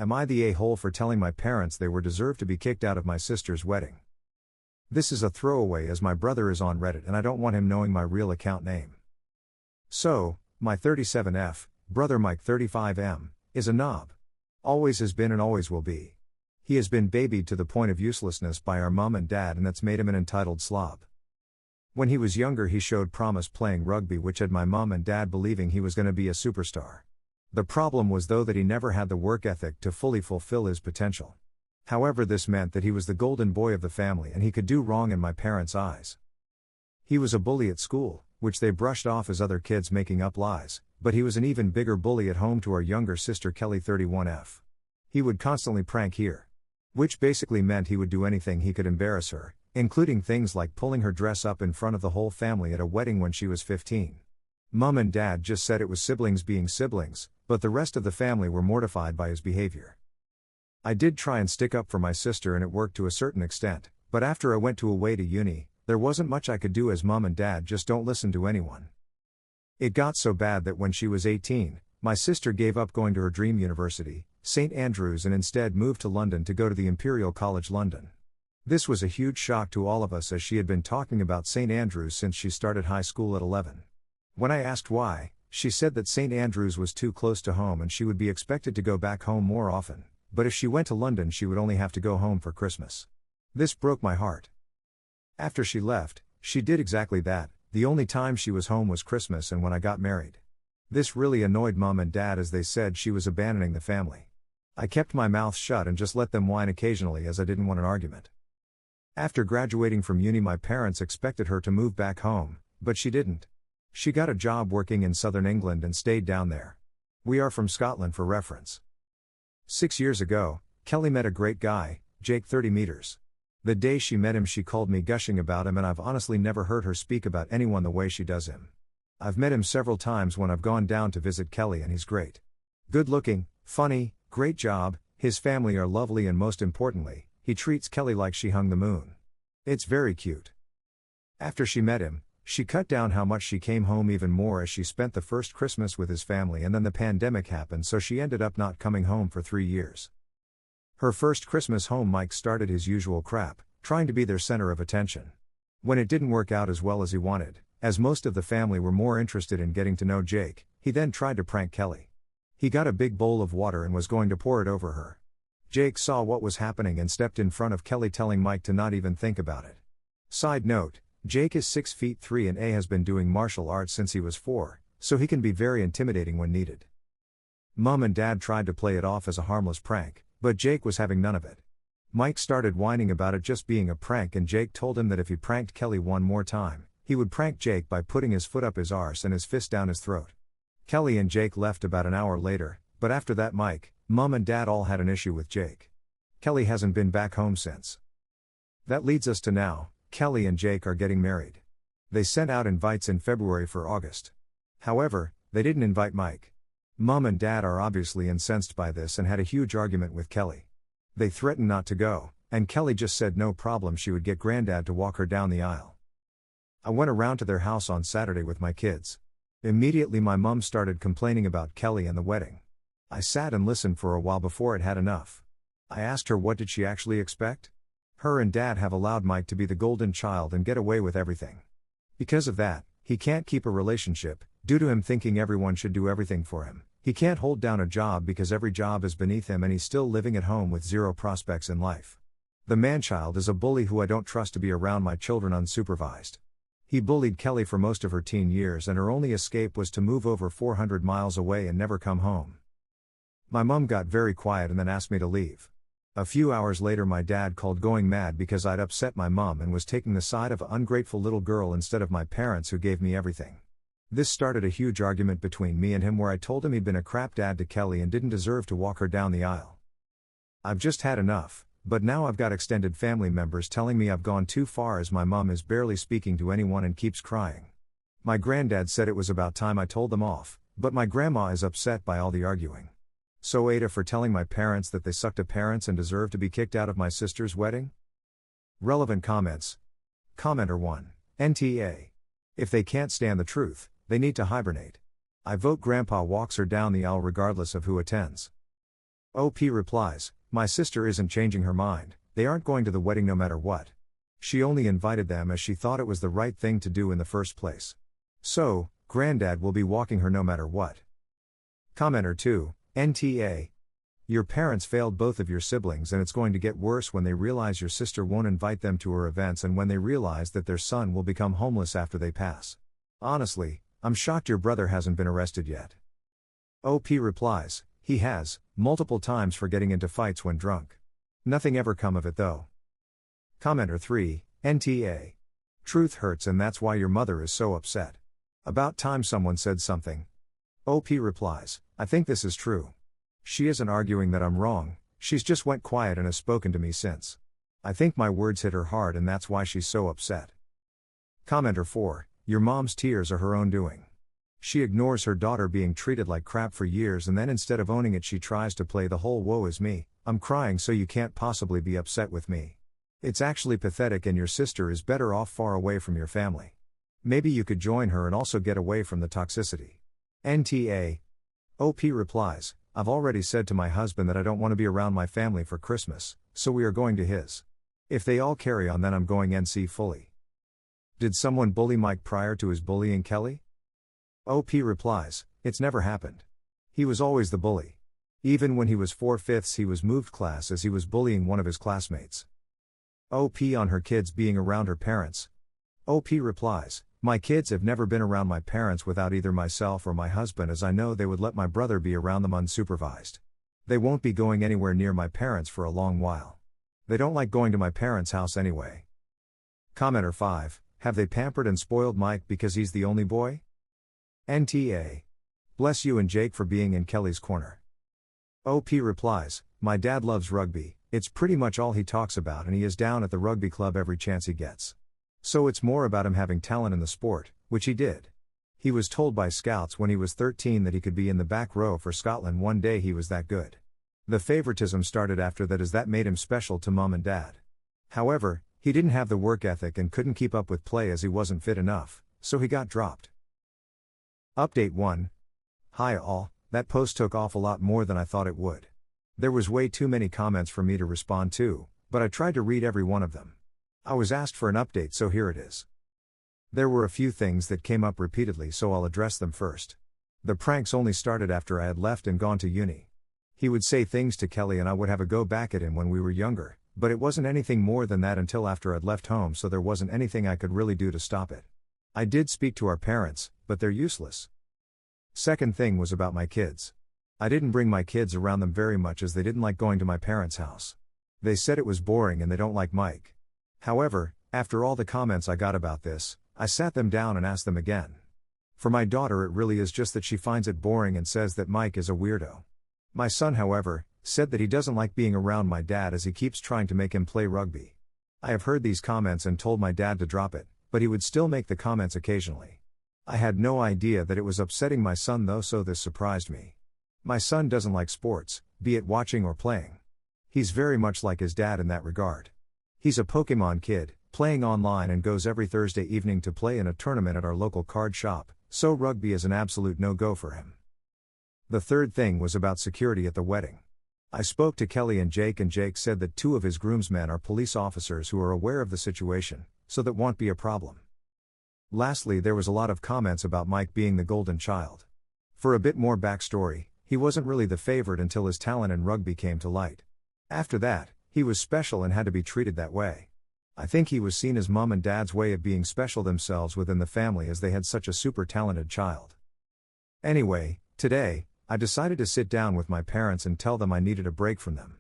Am I the a-hole for telling my parents they were deserved to be kicked out of my sister's wedding? This is a throwaway as my brother is on Reddit and I don't want him knowing my real account name. So, my 37F, brother Mike 35M, is a knob. Always has been and always will be. He has been babied to the point of uselessness by our mom and dad, and that's made him an entitled slob. When he was younger he showed promise playing rugby, which had my mom and dad believing he was going to be a superstar. The problem was though that he never had the work ethic to fully fulfill his potential. However, this meant that he was the golden boy of the family and he could do wrong in my parents' eyes. He was a bully at school, which they brushed off as other kids making up lies, but he was an even bigger bully at home to our younger sister Kelly 31F. He would constantly prank her. Which basically meant he would do anything he could embarrass her, including things like pulling her dress up in front of the whole family at a wedding when she was 15. Mom and dad just said it was siblings being siblings, but the rest of the family were mortified by his behavior. I did try and stick up for my sister and it worked to a certain extent, but after I went away to uni, there wasn't much I could do as mom and dad just don't listen to anyone. It got so bad that when she was 18, my sister gave up going to her dream university, St Andrews, and instead moved to London to go to the Imperial College London. This was a huge shock to all of us as she had been talking about St Andrews since she started high school at 11. When I asked why, she said that St Andrews was too close to home and she would be expected to go back home more often, but if she went to London she would only have to go home for Christmas. This broke my heart. After she left, she did exactly that. The only time she was home was Christmas and when I got married. This really annoyed mom and dad as they said she was abandoning the family. I kept my mouth shut and just let them whine occasionally as I didn't want an argument. After graduating from uni my parents expected her to move back home, but she didn't. She got a job working in southern England and stayed down there. We are from Scotland for reference. 6 years ago, Kelly met a great guy, Jake 30 meters. The day she met him she called me gushing about him and I've honestly never heard her speak about anyone the way she does him. I've met him several times when I've gone down to visit Kelly and he's great. Good looking, funny, great job, his family are lovely and most importantly, he treats Kelly like she hung the moon. It's very cute. After she met him, she cut down how much she came home even more as she spent the first Christmas with his family and then the pandemic happened so she ended up not coming home for 3 years. Her first Christmas home Mike started his usual crap, trying to be their center of attention. When it didn't work out as well as he wanted, as most of the family were more interested in getting to know Jake, he then tried to prank Kelly. He got a big bowl of water and was going to pour it over her. Jake saw what was happening and stepped in front of Kelly telling Mike to not even think about it. Side note, Jake is 6'3" and has been doing martial arts since he was 4, so he can be very intimidating when needed. Mom and dad tried to play it off as a harmless prank, but Jake was having none of it. Mike started whining about it just being a prank and Jake told him that if he pranked Kelly one more time, he would prank Jake by putting his foot up his arse and his fist down his throat. Kelly and Jake left about an hour later, but after that Mike, Mom and Dad all had an issue with Jake. Kelly hasn't been back home since. That leads us to now, Kelly and Jake are getting married. They sent out invites in February for August. However, they didn't invite Mike. Mom and Dad are obviously incensed by this and had a huge argument with Kelly. They threatened not to go, and Kelly just said no problem, she would get Granddad to walk her down the aisle. I went around to their house on Saturday with my kids. Immediately my mom started complaining about Kelly and the wedding. I sat and listened for a while before it had enough. I asked her what did she actually expect? Her and Dad have allowed Mike to be the golden child and get away with everything. Because of that, he can't keep a relationship, due to him thinking everyone should do everything for him. He can't hold down a job because every job is beneath him and he's still living at home with zero prospects in life. The man-child is a bully who I don't trust to be around my children unsupervised. He bullied Kelly for most of her teen years and her only escape was to move over 400 miles away and never come home. My mom got very quiet and then asked me to leave. A few hours later my dad called going mad because I'd upset my mom and was taking the side of an ungrateful little girl instead of my parents who gave me everything. This started a huge argument between me and him where I told him he'd been a crap dad to Kelly and didn't deserve to walk her down the aisle. I've just had enough, but now I've got extended family members telling me I've gone too far as my mom is barely speaking to anyone and keeps crying. My granddad said it was about time I told them off, but my grandma is upset by all the arguing. So Ada for telling my parents that they sucked at parents and deserve to be kicked out of my sister's wedding? Relevant comments. Commenter 1. NTA. If they can't stand the truth, they need to hibernate. I vote Grandpa walks her down the aisle regardless of who attends. OP replies, my sister isn't changing her mind, they aren't going to the wedding no matter what. She only invited them as she thought it was the right thing to do in the first place. So, Granddad will be walking her no matter what. Commenter 2, NTA. Your parents failed both of your siblings, and it's going to get worse when they realize your sister won't invite them to her events and when they realize that their son will become homeless after they pass. Honestly, I'm shocked your brother hasn't been arrested yet. OP replies, he has, multiple times for getting into fights when drunk. Nothing ever come of it though. Commenter 3, NTA. Truth hurts, and that's why your mother is so upset. About time someone said something. OP replies, I think this is true. She isn't arguing that I'm wrong, she's just went quiet and has spoken to me since. I think my words hit her hard and that's why she's so upset. Commenter 4, your mom's tears are her own doing. She ignores her daughter being treated like crap for years, and then instead of owning it she tries to play the whole woe is me, I'm crying so you can't possibly be upset with me. It's actually pathetic, and your sister is better off far away from your family. Maybe you could join her and also get away from the toxicity. NTA. OP replies, I've already said to my husband that I don't want to be around my family for Christmas, so we are going to his. If they all carry on, then I'm going NC fully. Did someone bully Mike prior to his bullying Kelly? OP replies, it's never happened. He was always the bully. Even when he was 4/5 he was moved class as he was bullying one of his classmates. OP on her kids being around her parents. OP replies, my kids have never been around my parents without either myself or my husband, as I know they would let my brother be around them unsupervised. They won't be going anywhere near my parents for a long while. They don't like going to my parents' house anyway. Commenter 5, have they pampered and spoiled Mike because he's the only boy? NTA. Bless you and Jake for being in Kelly's corner. OP replies, my dad loves rugby, it's pretty much all he talks about, and he is down at the rugby club every chance he gets. So it's more about him having talent in the sport, which he did. He was told by scouts when he was 13 that he could be in the back row for Scotland one day, he was that good. The favoritism started after that, as that made him special to mom and dad. However, he didn't have the work ethic and couldn't keep up with play as he wasn't fit enough, so he got dropped. Update 1. Hi all, that post took off a lot more than I thought it would. There was way too many comments for me to respond to, but I tried to read every one of them. I was asked for an update, so here it is. There were a few things that came up repeatedly, so I'll address them first. The pranks only started after I had left and gone to uni. He would say things to Kelly and I would have a go back at him when we were younger, but it wasn't anything more than that until after I'd left home, so there wasn't anything I could really do to stop it. I did speak to our parents, but they're useless. Second thing was about my kids. I didn't bring my kids around them very much as they didn't like going to my parents' house. They said it was boring and they don't like Mike. However, after all the comments I got about this, I sat them down and asked them again. For my daughter, it really is just that she finds it boring and says that Mike is a weirdo. My son, however, said that he doesn't like being around my dad as he keeps trying to make him play rugby. I have heard these comments and told my dad to drop it, but he would still make the comments occasionally. I had no idea that it was upsetting my son though, so this surprised me. My son doesn't like sports, be it watching or playing. He's very much like his dad in that regard. He's a Pokemon kid, playing online, and goes every Thursday evening to play in a tournament at our local card shop, so rugby is an absolute no-go for him. The third thing was about security at the wedding. I spoke to Kelly and Jake said that 2 of his groomsmen are police officers who are aware of the situation, so that won't be a problem. Lastly, there was a lot of comments about Mike being the golden child. For a bit more backstory, he wasn't really the favorite until his talent in rugby came to light. After that, he was special and had to be treated that way. I think he was seen as mom and dad's way of being special themselves within the family as they had such a super talented child. Anyway, today, I decided to sit down with my parents and tell them I needed a break from them.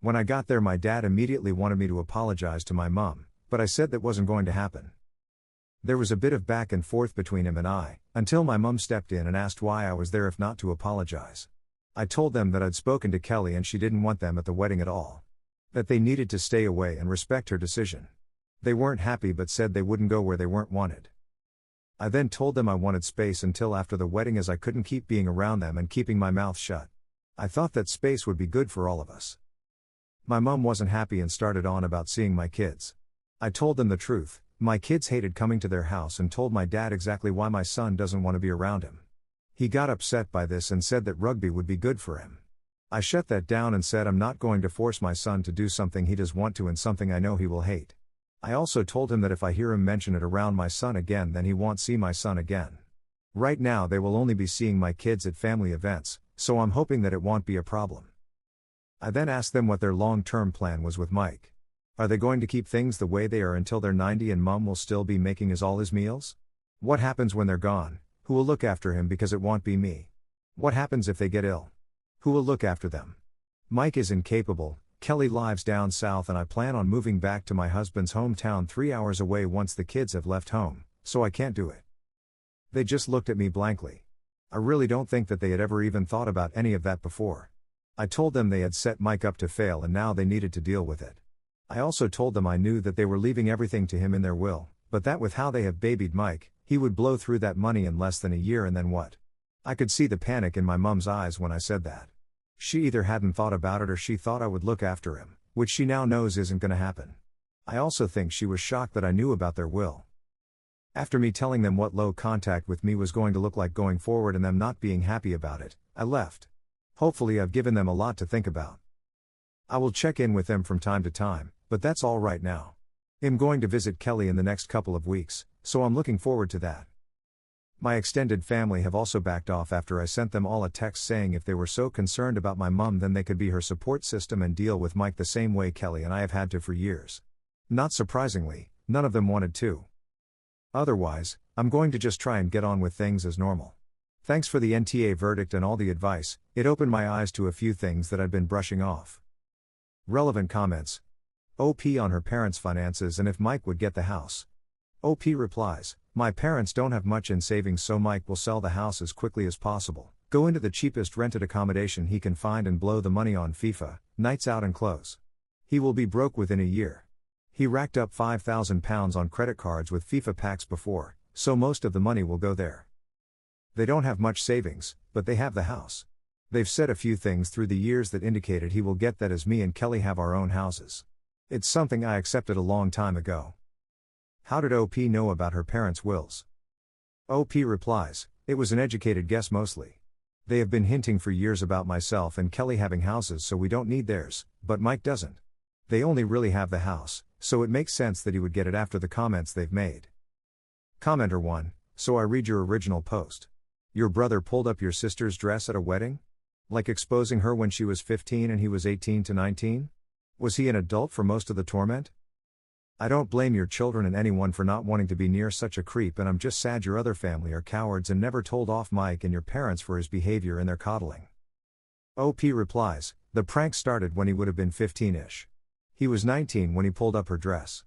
When I got there, my dad immediately wanted me to apologize to my mom, but I said that wasn't going to happen. There was a bit of back and forth between him and I, until my mom stepped in and asked why I was there if not to apologize. I told them that I'd spoken to Kelly and she didn't want them at the wedding at all. That they needed to stay away and respect her decision. They weren't happy but said they wouldn't go where they weren't wanted. I then told them I wanted space until after the wedding as I couldn't keep being around them and keeping my mouth shut. I thought that space would be good for all of us. My mom wasn't happy and started on about seeing my kids. I told them the truth. My kids hated coming to their house and told my dad exactly why my son doesn't want to be around him. He got upset by this and said that rugby would be good for him. I shut that down and said I'm not going to force my son to do something he does want to and something I know he will hate. I also told him that if I hear him mention it around my son again, then he won't see my son again. Right now they will only be seeing my kids at family events, so I'm hoping that it won't be a problem. I then asked them what their long-term plan was with Mike. Are they going to keep things the way they are until they're 90 and mom will still be making all his meals? What happens when they're gone? Who will look after him because it won't be me? What happens if they get ill? Who will look after them? Mike is incapable. Kelly lives down south and I plan on moving back to my husband's hometown 3 hours away once the kids have left home, so I can't do it. They just looked at me blankly. I really don't think that they had ever even thought about any of that before. I told them they had set Mike up to fail and now they needed to deal with it. I also told them I knew that they were leaving everything to him in their will, but that with how they have babied Mike, he would blow through that money in less than a year and then what? I could see the panic in my mom's eyes when I said that. She either hadn't thought about it or she thought I would look after him, which she now knows isn't going to happen. I also think she was shocked that I knew about their will. After me telling them what low contact with me was going to look like going forward and them not being happy about it, I left. Hopefully I've given them a lot to think about. I will check in with them from time to time, but that's all right now. I'm going to visit Kelly in the next couple of weeks, so I'm looking forward to that. My extended family have also backed off after I sent them all a text saying if they were so concerned about my mom then they could be her support system and deal with Mike the same way Kelly and I have had to for years. Not surprisingly, none of them wanted to. Otherwise, I'm going to just try and get on with things as normal. Thanks for the NTA verdict and all the advice, it opened my eyes to a few things that I'd been brushing off. Relevant comments. OP on her parents' finances and if Mike would get the house. OP replies, my parents don't have much in savings so Mike will sell the house as quickly as possible, go into the cheapest rented accommodation he can find and blow the money on FIFA, nights out and clothes. He will be broke within a year. He racked up £5,000 on credit cards with FIFA packs before, so most of the money will go there. They don't have much savings, but they have the house. They've said a few things through the years that indicated he will get that as me and Kelly have our own houses. It's something I accepted a long time ago. How did OP know about her parents' wills? OP replies, it was an educated guess mostly. They have been hinting for years about myself and Kelly having houses so we don't need theirs, but Mike doesn't. They only really have the house, so it makes sense that he would get it after the comments they've made. Commenter 1, so I read your original post. Your brother pulled up your sister's dress at a wedding? Like exposing her when she was 15 and he was 18 to 19? Was he an adult for most of the torment? I don't blame your children and anyone for not wanting to be near such a creep and I'm just sad your other family are cowards and never told off Mike and your parents for his behavior and their coddling. OP replies, the prank started when he would have been 15-ish. He was 19 when he pulled up her dress.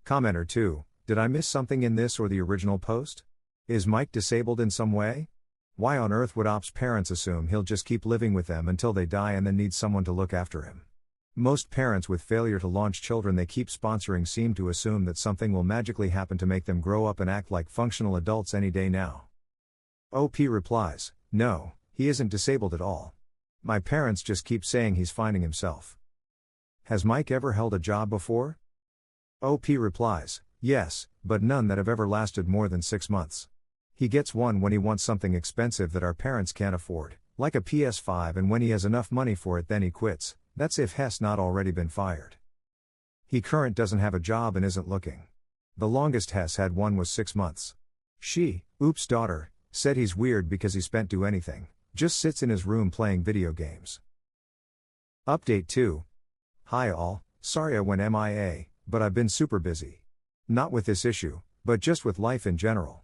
Commenter 2, did I miss something in this or the original post? Is Mike disabled in some way? Why on earth would OP's parents assume he'll just keep living with them until they die and then need someone to look after him? Most parents with failure to launch children they keep sponsoring seem to assume that something will magically happen to make them grow up and act like functional adults any day now. OP replies, no, he isn't disabled at all. My parents just keep saying he's finding himself. Has Mike ever held a job before? OP replies, yes, but none that have ever lasted more than 6 months. He gets one when he wants something expensive that our parents can't afford, like a PS5 and when he has enough money for it then he quits. That's if Hess not already been fired. He current doesn't have a job and isn't looking. The longest Hess had one was 6 months. She, Oop's daughter, said he's weird because he spent do anything, just sits in his room playing video games. Update 2. Hi all, sorry I went MIA, but I've been super busy. Not with this issue, but just with life in general.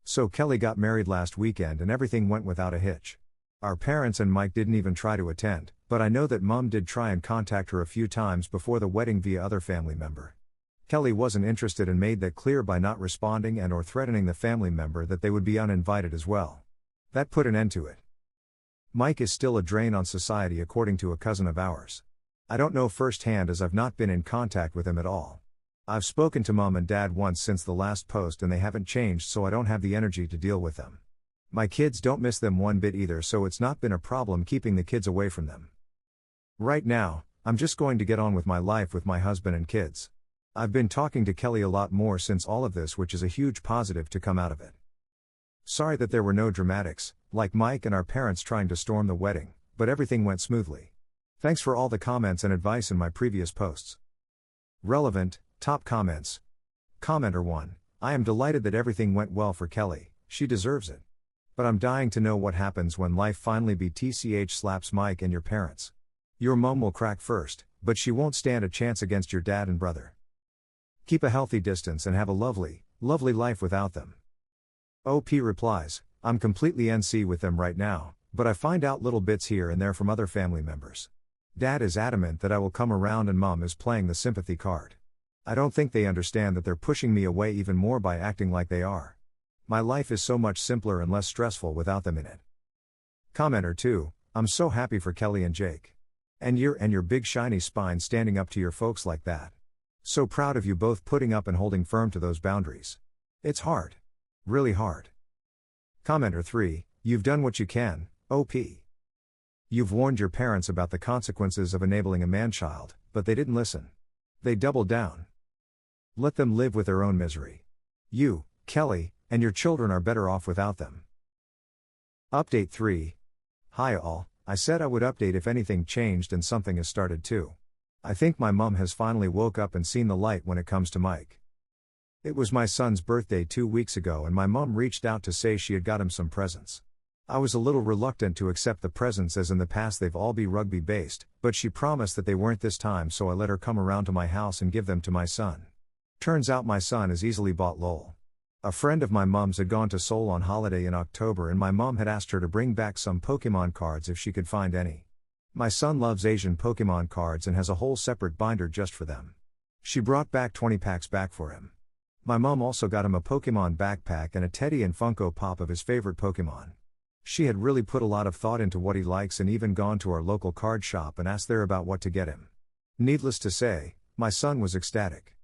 So Kelly got married last weekend and everything went without a hitch. Our parents and Mike didn't even try to attend, but I know that Mom did try and contact her a few times before the wedding via other family member. Kelly wasn't interested and made that clear by not responding and or threatening the family member that they would be uninvited as well. That put an end to it. Mike is still a drain on society according to a cousin of ours. I don't know firsthand as I've not been in contact with him at all. I've spoken to Mom and Dad once since the last post and they haven't changed so I don't have the energy to deal with them. My kids don't miss them one bit either so it's not been a problem keeping the kids away from them. Right now, I'm just going to get on with my life with my husband and kids. I've been talking to Kelly a lot more since all of this which is a huge positive to come out of it. Sorry that there were no dramatics, like Mike and our parents trying to storm the wedding, but everything went smoothly. Thanks for all the comments and advice in my previous posts. Relevant, top comments. Commenter 1. I am delighted that everything went well for Kelly, she deserves it. But I'm dying to know what happens when life finally BTCH slaps Mike and your parents. Your mom will crack first, but she won't stand a chance against your dad and brother. Keep a healthy distance and have a lovely, lovely life without them. OP replies, I'm completely NC with them right now, but I find out little bits here and there from other family members. Dad is adamant that I will come around and mom is playing the sympathy card. I don't think they understand that they're pushing me away even more by acting like they are. My life is so much simpler and less stressful without them in it. Commenter 2, I'm so happy for Kelly and Jake. And your big shiny spine standing up to your folks like that. So proud of you both putting up and holding firm to those boundaries. It's hard. Really hard. Commenter 3, you've done what you can, OP. You've warned your parents about the consequences of enabling a man-child, but they didn't listen. They doubled down. Let them live with their own misery. You, Kelly, and your children are better off without them. Update 3. Hi all, I said I would update if anything changed and something has started too. I think my mum has finally woke up and seen the light when it comes to Mike. It was my son's birthday 2 weeks ago and my mum reached out to say she had got him some presents. I was a little reluctant to accept the presents as in the past they've all been rugby based, but she promised that they weren't this time, so I let her come around to my house and give them to my son. Turns out my son is easily bought lol. A friend of my mum's had gone to Seoul on holiday in October and my mum had asked her to bring back some Pokemon cards if she could find any. My son loves Asian Pokemon cards and has a whole separate binder just for them. She brought back 20 packs back for him. My mum also got him a Pokemon backpack and a Teddy and Funko Pop of his favorite Pokemon. She had really put a lot of thought into what he likes and even gone to our local card shop and asked there about what to get him. Needless to say, my son was ecstatic.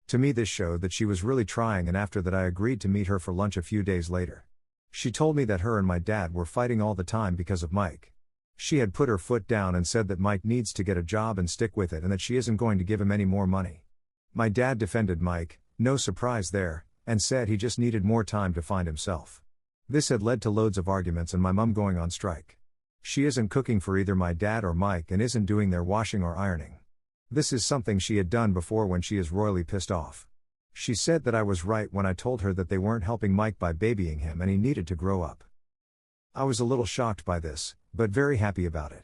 To me this showed that she was really trying, and after that I agreed to meet her for lunch a few days later. She told me that her and my dad were fighting all the time because of Mike. She had put her foot down and said that Mike needs to get a job and stick with it and that she isn't going to give him any more money. My dad defended Mike, no surprise there, and said he just needed more time to find himself. This had led to loads of arguments and my mum going on strike. She isn't cooking for either my dad or Mike and isn't doing their washing or ironing. This is something she had done before when she is royally pissed off. She said that I was right when I told her that they weren't helping Mike by babying him and he needed to grow up. I was a little shocked by this, but very happy about it.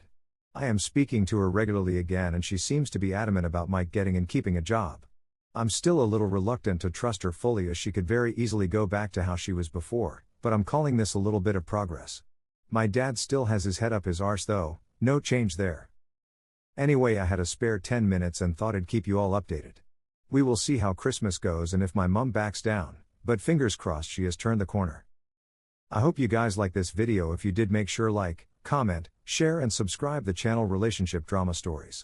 I am speaking to her regularly again and she seems to be adamant about Mike getting and keeping a job. I'm still a little reluctant to trust her fully as she could very easily go back to how she was before, but I'm calling this a little bit of progress. My dad still has his head up his arse though, no change there. Anyway, I had a spare 10 minutes and thought I'd keep you all updated. We will see how Christmas goes and if my mum backs down, but fingers crossed she has turned the corner. I hope you guys like this video. If you did, make sure like, comment, share and subscribe the channel Relationship Drama Stories.